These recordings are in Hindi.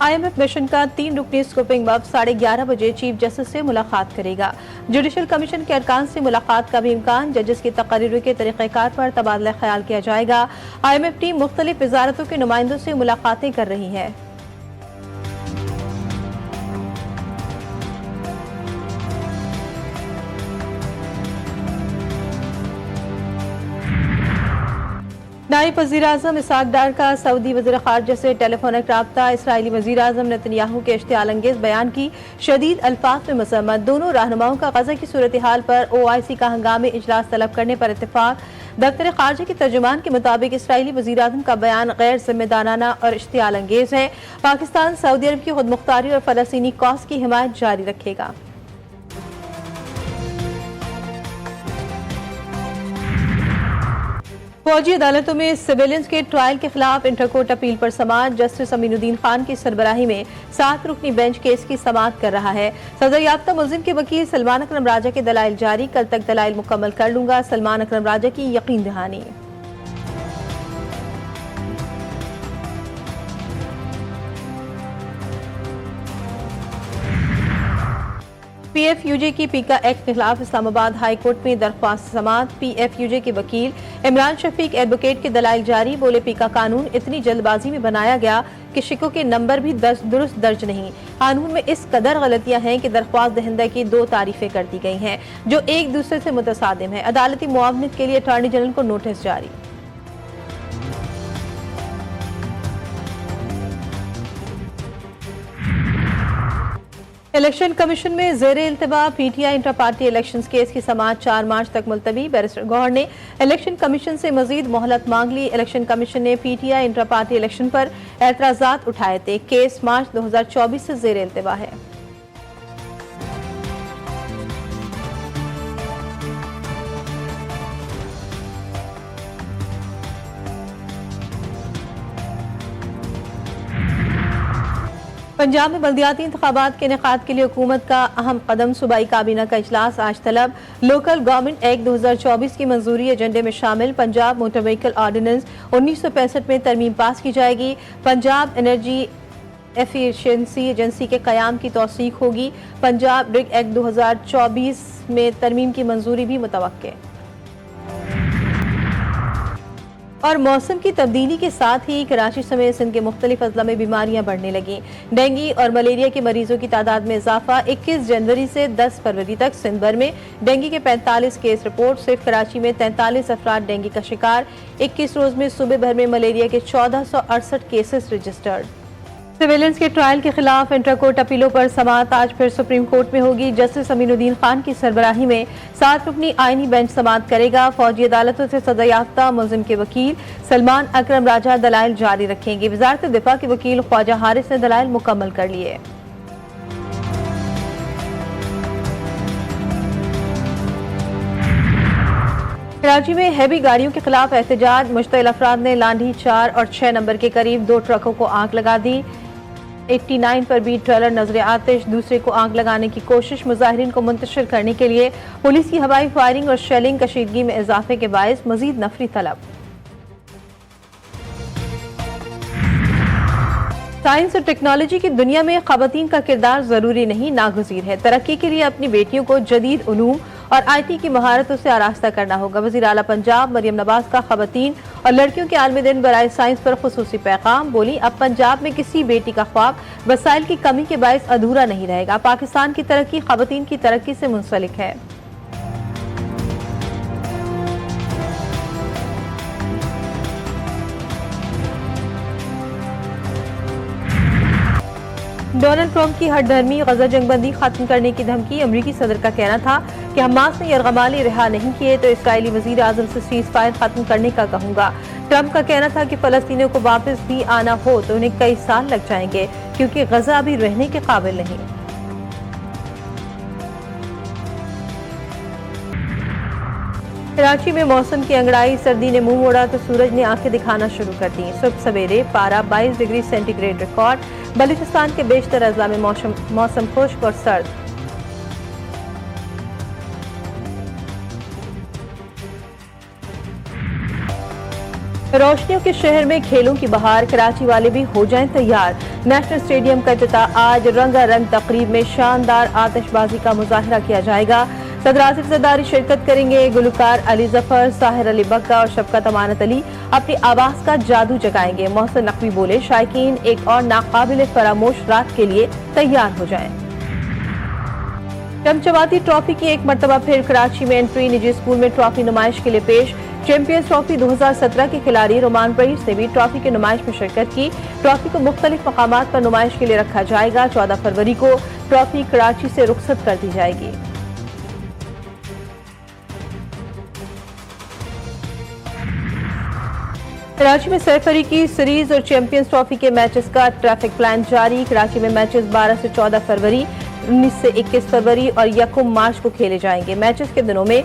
IMF मिशन का 3 रुकनी स्कूपिंग वफ्द 11:30 बजे चीफ जस्टिस से मुलाकात करेगा। जुडिशल कमीशन के अरकान से मुलाकात का भी इम्कान। जजेस की तकरीर के तरीक़ेकार पर तबादला ख्याल किया जाएगा। IMF टीम मुख्तलिफ वजारतों के नुमाइंदों से मुलाकातें कर रही है। नायब वज़ीर-ए-आज़म इसहाक डार का सऊदी वज़ीर ख़ारजा से टेलीफोनिक राब्ता। इसराइली वज़ीर-ए-आज़म नेतन्याहू के इश्तियाल अंगेज़ बयान की शदीद अल्फाज में मज़म्मत। दोनों रहनुमाओं का गज़ा की सूरत हाल पर OIC का हंगामी इजलास तलब करने पर इत्तेफाक। दफ्तर ख़ारजा के तर्जुमान के मुताबिक इसराइली वज़ीर-ए-आज़म का बयान गैर ज़िम्मेदाराना और इश्तियाल अंगेज़ है। पाकिस्तान सऊदी अरब की खुद मुख्तारी और फ़लस्तीनी कॉज की हिमायत जारी रखेगा। फौजी अदालतों में सिविलियंस के ट्रायल के खिलाफ इंटरकोर्ट अपील पर समाअत। जस्टिस अमीनुद्दीन खान की सरबराही में 7 रुकनी बेंच केस की समाअत कर रहा है। सजा याफ्ता मुलजिम के वकील सलमान अकरम राजा के दलाइल जारी। कल तक दलाइल मुकम्मल कर लूंगा, सलमान अकरम राजा की यकीन दहानी। PFUJ की पीका एक्ट के खिलाफ इस्लामाबाद हाई कोर्ट में दरख्वास्त समाअत। PFUJ के वकील इमरान शफीक एडवोकेट के दलाइल जारी। बोले पीका कानून इतनी जल्दबाजी में बनाया गया कि शिकों के नंबर भी दुरुस्त दर्ज नहीं। कानून में इस कदर गलतियां हैं कि दरख्वास्त दहिंदा की 2 तारीफें कर दी गई हैं जो एक दूसरे से मुतसादिम है। अदालती मुआवनत के लिए अटॉर्नी जनरल को नोटिस जारी। इलेक्शन कमीशन में ज़ेर इल्तिबा PTI inter party election case की समाअत 4 मार्च तक मुलतवी। बैरिस्टर गौहर ने इलेक्शन कमीशन से मजीद मोहलत मांग ली। इलेक्शन कमीशन ने PTI इंटर पार्टी इलेक्शन पर एतराज़ात उठाए थे। केस मार्च 2024 से ज़ेर इल्तिबा है। पंजाब में बल्दियाती इंतखाबात के इनेकाद के लिए हुकूमत का अहम कदम। सूबाई काबीना का इजलास आज तलब। लोकल गवर्नमेंट एक्ट 2024 की मंजूरी एजेंडे में शामिल। पंजाब मोटर व्हीकल ऑर्डिनेंस 1965 में तरमीम पास की जाएगी। पंजाब एनर्जी एफिशिएंसी एजेंसी के क़याम की तौसीक होगी। पंजाब रिग एक्ट 2024 में तरमीम की मंजूरी भी मुतवक्के। और मौसम की तब्दीली के साथ ही कराची समेत सिंध के मुख्तलिफ अजला में बीमारियां बढ़ने लगी। डेंगू और मलेरिया के मरीजों की तादाद में इजाफा। 21 जनवरी से 10 फरवरी तक सिंध भर में डेंगू के 45 केस रिपोर्ट। सिर्फ कराची में 43 अफराद डेंगू का शिकार। 21 रोज में सूबे भर में मलेरिया के 1468 केसेस रजिस्टर्ड। सिविलियंस के ट्रायल के खिलाफ इंटरकोर्ट अपीलों पर समाअत आज फिर सुप्रीम कोर्ट में होगी। जस्टिस अमीनुद्दीन खान की सरबराही में 7 रुकनी आईनी बेंच समाअत करेगा। फौजी अदालतों से सजा याफ्ता मुलजिम के वकील सलमान अकरम राजा दलाइल जारी रखेंगे। वजारत दिफा के वकील ख्वाजा हारिस ने दलाइल मुकम्मल कर लिए। कराची में हैवी गाड़ियों के खिलाफ एहतजाज। मुश्तइल अफराद ने लांढी 4 और 6 नंबर के करीब 2 ट्रकों को आग लगा दी। 89 पर भी ट्रेलर नजर आतिश। दूसरे को आग लगाने की कोशिश। मुजाहिरीन को मुंतशिर करने के लिए पुलिस की हवाई फायरिंग और शेलिंग कशीदगी में इजाफे के बायस मजीद नफरी तलब। साइंस और टेक्नोलॉजी की दुनिया में खवातीन का किरदार जरूरी नहीं नागुज़ीर है। तरक्की के लिए अपनी बेटियों को जदीद उलूम और IT की महारतों से आरास्ता करना होगा। वज़ीर आला पंजाब मरियम नवाज का खवातीन और लड़कियों के आलमी दिन बराए साइंस पर खुसूसी पैगाम। बोली अब पंजाब में किसी बेटी का ख्वाब वसाइल की कमी के बायस अधूरा नहीं रहेगा। पाकिस्तान की तरक्की खवातीन की तरक्की से मुंसलिक है। डोनाल्ड ट्रंप की हठधर्मी गजा जंगबंदी खत्म करने की धमकी। अमरीकी सदर का कहना था कि हमास ने यरगमाली रिहा नहीं किए तो इसराइली वजीर आजम से सीज फायर खत्म करने का कहूंगा। ट्रंप का कहना था कि फलस्तीनियों को वापस भी आना हो तो उन्हें कई साल लग जाएंगे क्योंकि गजा अभी रहने के काबिल नहीं। कराची में मौसम की अंगड़ाई। सर्दी ने मुंह मोड़ा तो सूरज ने आंखें दिखाना शुरू कर दी। सुबह सवेरे पारा 22 डिग्री सेंटीग्रेड रिकॉर्ड। बलूचिस्तान के बेशतर अजला में मौसम खुश्क और सर्द। रोशनियों के शहर में खेलों की बहार, कराची वाले भी हो जाएं तैयार। नेशनल स्टेडियम का इफ्तिताह आज रंगारंग तकरीब में शानदार आतिशबाजी का मुजाहरा किया जाएगा। सदर आसिफ जरदारी शिरकत करेंगे। गुलकार अली जफर, साहिर अली बग्गा और शफकत अमानत अली अपनी आवाज का जादू जगाएंगे। मोहसिन नकवी बोले, शायकीन एक और नाकाबिल फरामोश रात के लिए तैयार हो जाएं। चमचमाती ट्रॉफी की एक मरतबा फिर कराची में एंट्री, निजी स्कूल में ट्रॉफी नुमाइश के लिए पेश। चैंपियंस ट्रॉफी 2017 के खिलाड़ी रोमान रईस ने भी ट्रॉफी की नुमाइश में शिरकत की। ट्रॉफी को मुख्तलिफ मकामात पर नुमाइश के लिए रखा जाएगा। 14 फरवरी को ट्रॉफी कराची से रुखसत कर दी जाएगी। कराची में सरफरी की सीरीज और चैंपियंस ट्रॉफी के मैचेस का ट्रैफिक प्लान जारी। कराची में मैचेस 12 से 14 फरवरी, 19 से 21 फरवरी और 1 मार्च को खेले जाएंगे। मैचेस के दिनों में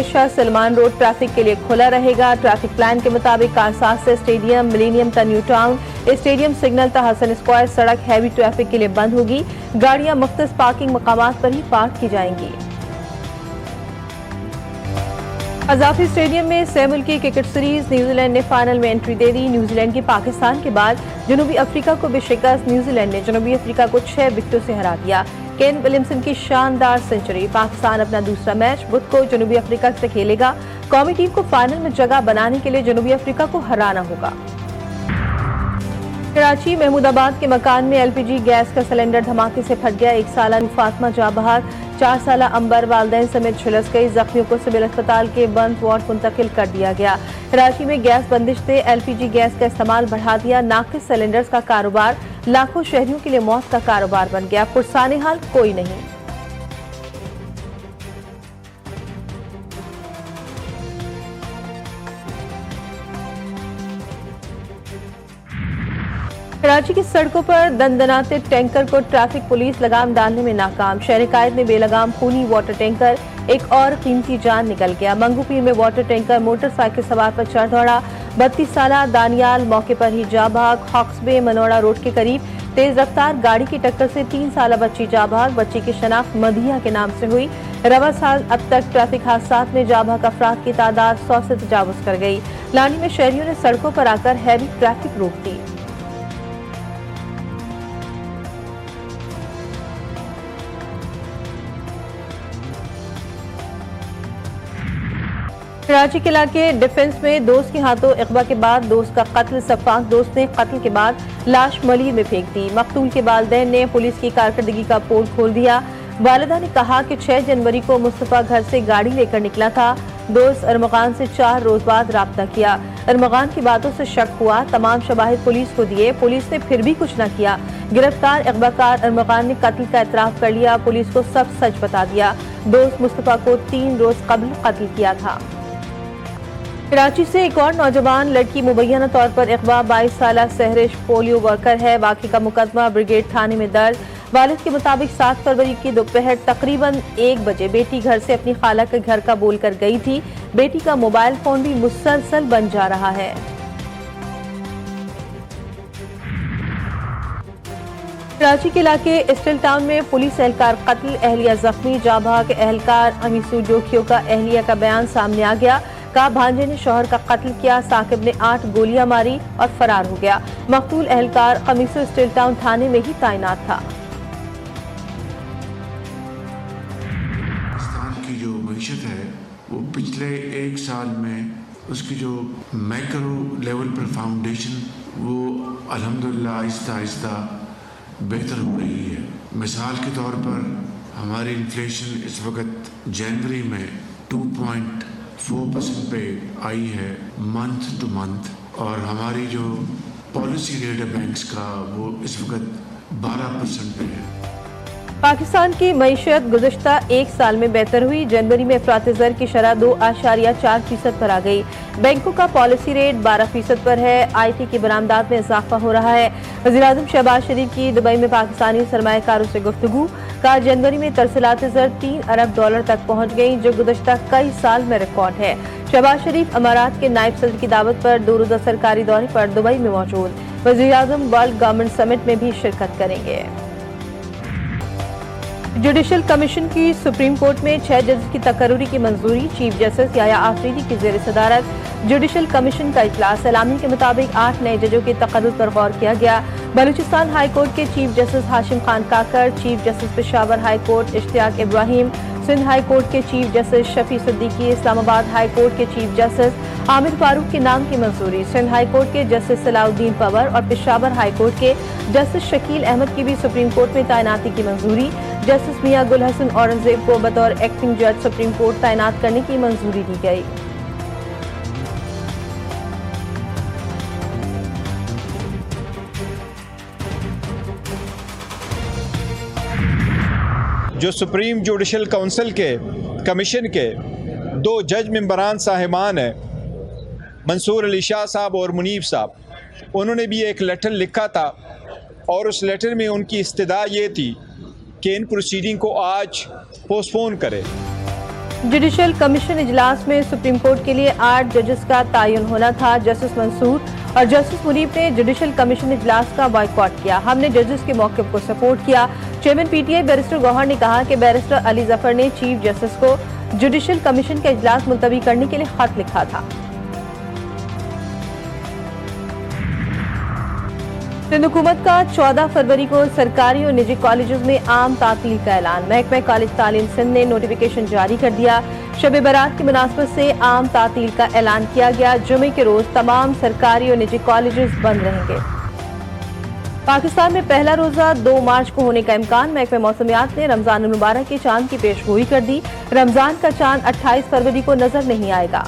शाह सलमान रोड ट्रैफिक के लिए खुला रहेगा। ट्रैफिक प्लान के मुताबिक कारसाज से स्टेडियम, मिलेनियम ता न्यू टाउन, स्टेडियम सिग्नल ता हसन स्क्वायर सड़क हैवी ट्रैफिक के लिए बंद होगी। गाड़ियां मुख्तलिफ पार्किंग मकामात पर ही पार्क की जाएंगी। अजाफी स्टेडियम में सेमुल की क्रिकेट सीरीज, न्यूजीलैंड ने फाइनल में एंट्री दे दी। न्यूजीलैंड की पाकिस्तान के बाद जनूबी अफ्रीका को भी शिकस्त। न्यूजीलैंड ने जनूबी अफ्रीका को 6 विकेटों से हरा दिया। केन विलियमसन की शानदार सेंचुरी। पाकिस्तान अपना दूसरा मैच बुध को जनूबी अफ्रीका से खेलेगा। कौमी टीम को फाइनल में जगह बनाने के लिए जनूबी अफ्रीका को हराना होगा। कराची महमूदाबाद के मकान में एलपीजी गैस का सिलेंडर धमाके से फट गया। 1 साला फातिमा जाँ बहार, 4 साला अंबर वालदैन समेत झुलस गई। जख्मियों को सिविल अस्पताल के बंद वार्ड मुंतकिल कर दिया गया। कराची में गैस बंदिश से एलपीजी गैस का इस्तेमाल बढ़ा दिया। नाकिस सिलेंडर्स का कारोबार लाखों शहरियों के लिए मौत का कारोबार बन गया। पुरसाने हाल कोई नहीं। कराची की सड़कों पर दंदनाते टैंकर को ट्रैफिक पुलिस लगाम डालने में नाकाम। शहर कायद में बेलगाम खूनी वाटर टैंकर, एक और कीमती जान निकल गया। मंगूपीर में वाटर टैंकर मोटरसाइकिल सवार पर चढ़ दौड़ा। 32 साला दानियाल मौके पर ही जा भाग। हॉक्सबे मनोड़ा रोड के करीब तेज रफ्तार गाड़ी की टक्कर से 3 साला बच्ची जा भाग। बच्ची की शनाख्त मदिया के नाम से हुई। रवा साल अब तक ट्रैफिक हादसात में जा भाग अफराद की तादाद 100 से तजावुज कर गई। लानी में शहरियों ने सड़कों पर आकर हैवी ट्रैफिक रोक दी। कराची के इलाके डिफेंस में दोस्त के हाथों इकबा के बाद दोस्त का कत्ल। सफाक दोस्त ने कत्ल के बाद लाश मलीर में फेंक दी। मकतूल के वालिदैन ने पुलिस की कारकर्दगी का पोल खोल दिया। वालिदा ने कहा कि 6 जनवरी को मुस्तफा घर से गाड़ी लेकर निकला था। दोस्त अरमगान से 4 रोज बाद राब्ता किया। अरमगान की बातों से शक हुआ। तमाम शवाहिद पुलिस को दिए। पुलिस ने फिर भी कुछ न किया। गिरफ्तार इकबाकार अरमगान ने कत्ल का एतराफ कर लिया। पुलिस को सब सच बता दिया। दोस्त मुस्तफा को 3 रोज कबल कत्ल किया था। कराची से एक और नौजवान लड़की मुबैना तौर पर इकबा 22 साला सहरिश पोलियो वर्कर है। वाक़े का मुकदमा ब्रिगेड थाने में दर्ज। वालिद के मुताबिक 7 फरवरी की दोपहर तकरीबन 1 बजे बेटी घर से अपनी खाला के घर का बोलकर गई थी। बेटी का मोबाइल फोन भी मुसलसल बन जा रहा है। कराची के इलाके स्टील टाउन में पुलिस एहलकार कत्ल, एहलिया जख्मी। जा भाग एहलकार अमीसू जोखियों का एहलिया का बयान सामने आ गया। का भांजे ने शौहर का कत्ल किया। साकिब ने 8 गोलियां मारी और फरार हो गया। मकतूल एहलकार कमीसू स्टील टाउन थाने में ही तैनात था। पाकिस्तान की जो मईशत है वो पिछले 1 साल में उसकी जो मैक्रो लेवल पर फाउंडेशन वो अल्हम्दुलिल्लाह आहिस्ता आहिस्ता बेहतर हो रही है। मिसाल के तौर पर हमारी इन्फ्लेशन इस वक्त जनवरी में 2.4% पे आई है मंथ टू मंथ, और हमारी जो पॉलिसी रेट है बैंक्स का वो इस वक्त 12% पे है। पाकिस्तान की मईशत गुज़श्ता 1 साल में बेहतर हुई। जनवरी में अफरात ज़र की शरह 2.4% पर आ गई। बैंकों का पॉलिसी रेट 12% पर है। IT की बरामदात में इजाफा हो रहा है। वज़ीर-ए-आज़म शहबाज शरीफ की दुबई में पाकिस्तानी सरमायाकारों से गुफ्तगू। का जनवरी में तरसीलात ज़र $3 अरब तक पहुँच गई, जो गुज़श्ता कई साल में रिकॉर्ड है। शहबाज शरीफ अमारात के नायब सदर की दावत पर 2 रोज़ा सरकारी दौरे पर दुबई में मौजूद। वज़ीर-ए-आज़म वर्ल्ड गवर्नमेंट समिट में भी शिरकत करेंगे। जुडिशल कमीशन की सुप्रीम कोर्ट में 6 जज की तकर्री की मंजूरी। चीफ जस्टिस याया आफरीदी की जेर सदारत जुडिशल कमीशन का इजलास। सलामी के मुताबिक 8 नए जजों के तकर्रुर पर गौर किया गया। बलूचिस्तान हाई कोर्ट के chief justice Hashim Khan Kakar, chief justice Peshawar high court Ishtiaq Ibrahim, Sindh high court के chief justice Shafi Siddiqui, Islamabad high court के चीफ जस्टिस आमिर फारूक के नाम की मंजूरी। सिंध हाई कोर्ट के जस्टिस सलाउद्दीन पवर और पेशावर हाई कोर्ट के जस्टिस शकील अहमद की भी सुप्रीम कोर्ट में तैनाती की मंजूरी। जस्टिस मियां गुल हसन औरंगजेब को बतौर एक्टिंग जज सुप्रीम कोर्ट तैनात करने की मंजूरी दी गई। जो सुप्रीम जुडिशल काउंसिल के कमीशन के 2 जज मेंबरान साहिबान हैं, मंसूर अली शाह साहब और मुनीब साहब, उन्होंने भी एक लेटर लिखा था और उस लेटर में उनकी इस्तदा ये थी कि इन प्रोसीडिंग को आज पोस्टपोन करें। जुडिशल कमीशन इजलास में सुप्रीम कोर्ट के लिए 8 जजेस का तयन होना था। जस्टिस मंसूर और जस्टिस मुनीब ने जुडिशल कमीशन इजलास का बॉयकॉट किया। हमने जजेस के मौक़िफ़ को सपोर्ट किया। चेयरमैन पीटीआई बैरिस्टर गौहर ने कहा कि बैरिस्टर अली जफर ने चीफ जस्टिस को जुडिशल कमीशन का इजलास मुलतवी करने के लिए खत लिखा था। सिंध हुकूमत का 14 फरवरी को सरकारी और निजी कॉलेजों में आम तातील का ऐलान। महकमा कॉलेज तालीम सिंध ने नोटिफिकेशन जारी कर दिया। शब बारात की मुनासबत से आम तातील का ऐलान किया गया। जुमे के रोज तमाम सरकारी और निजी कॉलेजेस बंद रहेंगे। पाकिस्तान में पहला रोजा 2 मार्च को होने का इम्कान। महकमा मौसमियात ने रमजान मुबारक के चांद की पेशगोई कर दी। रमजान का चांद 28 फरवरी को नजर नहीं आएगा।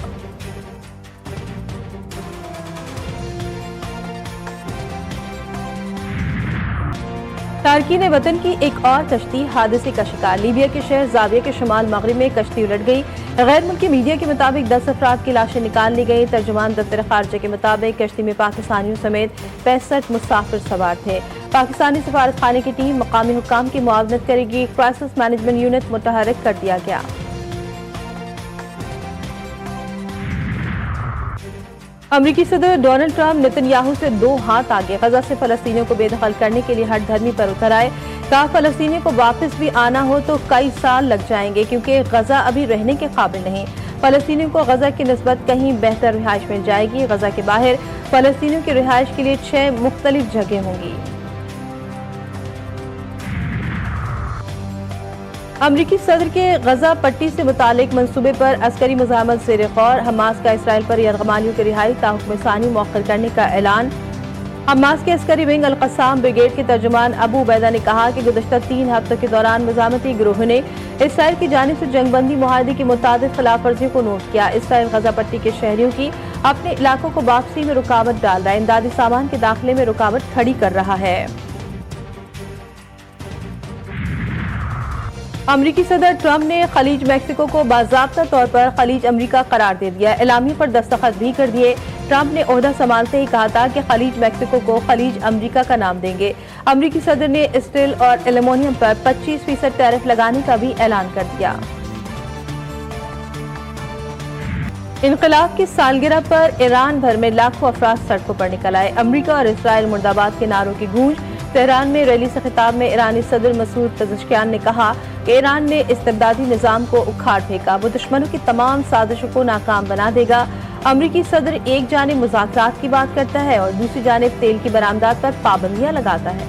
तारकीन वतन की एक और कश्ती हादसे का शिकार। लीबिया के शहर जाविया के शुमाल मगरिब में कश्ती उलट गई। गैर मुल्की मीडिया के मुताबिक 10 अफराद की लाशें निकाल ली गई। तर्जुमान दफ्तर खारजा के मुताबिक कश्ती में पाकिस्तानियों समेत 65 मुसाफिर सवार थे। पाकिस्तानी सफारत खाने की टीम मकामी हुक्काम की मुआवनत करेगी। क्राइसिस मैनेजमेंट यूनिट मुतहर्रिक कर दिया गया। अमरीकी सदर डोनाल्ड ट्रंप नेतन्याहू से 2 हाथ आगे। गजा से फलस्तीनियों को बेदखल करने के लिए हट धर्मी पर उतर आए। कहा फलस्तीनियों को वापस भी आना हो तो कई साल लग जाएंगे क्योंकि गजा अभी रहने के काबिल नहीं। फलस्तीनियों को गजा की निस्बत कहीं बेहतर रिहाइश मिल जाएगी। गजा के बाहर फलस्तीनियों की रिहाइश के लिए 6 मुख्तलिफ जगह होंगी। अमरीकी सदर के गजा पट्टी से मुतालिक मंसूबे पर अस्करी मुज़ाहमत ज़ेर गौर। हमास का इसराइल पर यरगमानियों की रिहाई ताहुक्म सानी मौखर करने का ऐलान। हमास के Askari wing al Qassam brigade के तर्जुमान अबू उबैदा ने कहा कि गुज़श्ता 3 हफ्तों के दौरान मुज़ाहमती गिरोह ने इसराइल की जानिब से जंगबंदी मुआहदे की मुताबिक खिलाफ वर्जियों को नोट किया। इसराइल गजा पट्टी के शहरियों की अपने इलाकों को वापसी में रुकावट डाल रहा है। इमदादी सामान के दाखिले में रुकावट खड़ी कर रहा है। अमरीकी सदर ट्रंप ने खलीज मैक्सिको को बाज़ाब्ता तौर पर खलीज अमरीका करार दे दिया। एलामिया पर दस्तखत भी कर दिए। ट्रंप ने ओहदा संभालते ही कहा था कि खलीज मैक्सिको को खलीज अमरीका का नाम देंगे। अमरीकी सदर ने स्टील और एल्यूमीनियम पर 25% टैरिफ लगाने का भी ऐलान कर दिया। इनकलाब की सालगिरह पर ईरान भर में लाखों अफराद सड़कों पर निकल आए। अमरीका और इसराइल मुर्दाबाद के नारों की गूंज। तेहरान में रैली से खिताब में ईरानी सदर मसूद पेज़ेश्कियान ने कहा कि ईरान ने इस्तिबदादी निज़ाम को उखाड़ फेंका। वो दुश्मनों की तमाम साजिशों को नाकाम बना देगा। अमरीकी सदर एक जानिब मुज़ाकरात की बात करता है और दूसरी जानिब तेल की बरामदात पर पाबंदियां लगाता है।